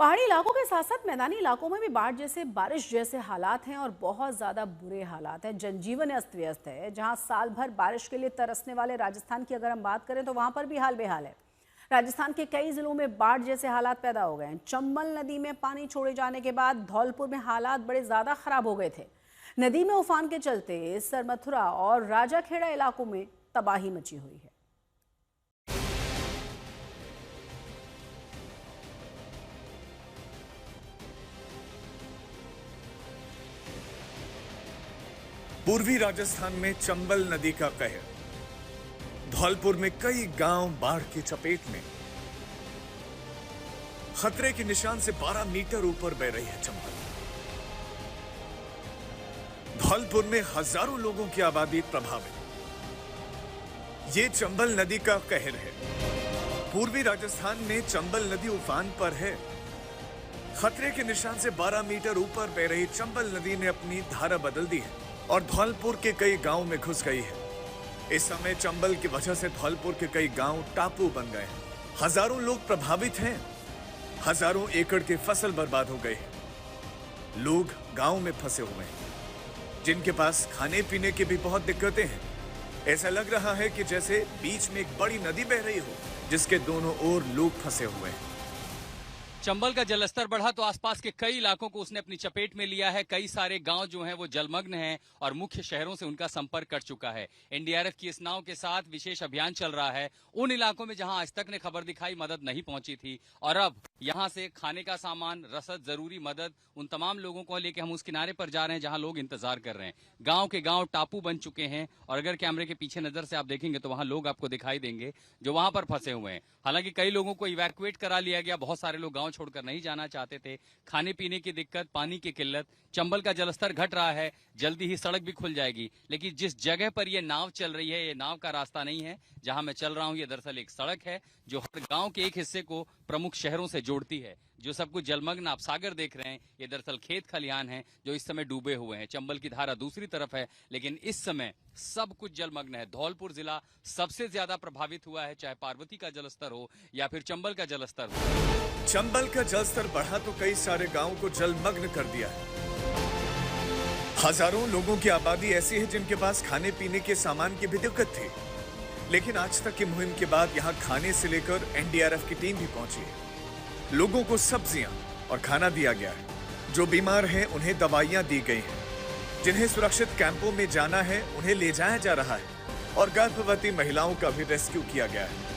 पहाड़ी इलाकों के साथ साथ मैदानी इलाकों में भी बाढ़ जैसे बारिश जैसे हालात हैं और बहुत ज़्यादा बुरे हालात हैं। जनजीवन अस्त व्यस्त है। जहां साल भर बारिश के लिए तरसने वाले राजस्थान की अगर हम बात करें तो वहां पर भी हाल बेहाल है। राजस्थान के कई जिलों में बाढ़ जैसे हालात पैदा हो गए हैं। चंबल नदी में पानी छोड़े जाने के बाद धौलपुर में हालात बड़े ज़्यादा खराब हो गए थे। नदी में उफान के चलते सरमथुरा और राजाखेड़ा इलाकों में तबाही मची हुई है। पूर्वी राजस्थान में चंबल नदी का कहर। धौलपुर में कई गांव बाढ़ की चपेट में। खतरे के निशान से 12 मीटर ऊपर बह रही है चंबल। धौलपुर में हजारों लोगों की आबादी प्रभावित। ये चंबल नदी का कहर है। पूर्वी राजस्थान में चंबल नदी उफान पर है। खतरे के निशान से 12 मीटर ऊपर बह रही चंबल नदी ने अपनी धारा बदल दी है और धौलपुर के कई गांव में घुस गई है। इस समय चंबल की वजह से धौलपुर के कई गांव टापू बन गए हैं। हजारों लोग प्रभावित हैं। हजारों एकड़ की फसल बर्बाद हो गई है। लोग गांव में फंसे हुए हैं, जिनके पास खाने पीने की भी बहुत दिक्कतें हैं। ऐसा लग रहा है कि जैसे बीच में एक बड़ी नदी बह रही हो, जिसके दोनों ओर लोग फंसे हुए हैं। चंबल का जलस्तर बढ़ा तो आसपास के कई इलाकों को उसने अपनी चपेट में लिया है। कई सारे गांव जो हैं वो जलमग्न हैं और मुख्य शहरों से उनका संपर्क कट चुका है। एनडीआरएफ की इस नाव के साथ विशेष अभियान चल रहा है उन इलाकों में जहां आज तक ने खबर दिखाई मदद नहीं पहुंची थी, और अब यहां से खाने का सामान, रसद, जरूरी मदद उन तमाम लोगों को लेकर हम उस किनारे पर जा रहे हैं जहां लोग इंतजार कर रहे हैं। गांव के गांव टापू बन चुके हैं और अगर कैमरे के पीछे नजर से आप देखेंगे तो वहां लोग आपको दिखाई देंगे जो वहां पर फंसे हुए हैं। हालांकि कई लोगों को इवैक्यूएट करा लिया गया। बहुत सारे लोग गांव छोड़कर नहीं जाना चाहते थे। खाने पीने की दिक्कत, पानी की किल्लत। चंबल का जलस्तर घट रहा है, जल्दी ही सड़क भी खुल जाएगी। लेकिन जिस जगह पर ये नाव चल रही है, ये नाव का रास्ता नहीं है जहां मैं चल रहा हूं। ये दरअसल एक सड़क है जो हर गांव के एक हिस्से को प्रमुख शहरों से जोड़ती है। जो सब कुछ जलमग्न आप सागर देख रहे हैं, ये दरअसल खेत खलिहान हैं जो इस समय डूबे हुए हैं। चंबल की धारा दूसरी तरफ है, लेकिन इस समय सब कुछ जलमग्न है। धौलपुर जिला सबसे ज्यादा प्रभावित हुआ है, चाहे पार्वती का जलस्तर हो या फिर चंबल का जलस्तर हो। चंबल का जलस्तर बढ़ा तो कई सारे गांवों को जलमग्न कर दिया है। हजारों लोगों की आबादी ऐसी है जिनके पास खाने पीने के सामान की भी दिक्कत थी, लेकिन आज तक की मुहिम के बाद यहां खाने से लेकर एनडीआरएफ की टीम भी पहुंची है। लोगों को सब्जियां और खाना दिया गया है। जो बीमार हैं उन्हें दवाइयां दी गई हैं। जिन्हें सुरक्षित कैंपों में जाना है उन्हें ले जाया जा रहा है और गर्भवती महिलाओं का भी रेस्क्यू किया गया है।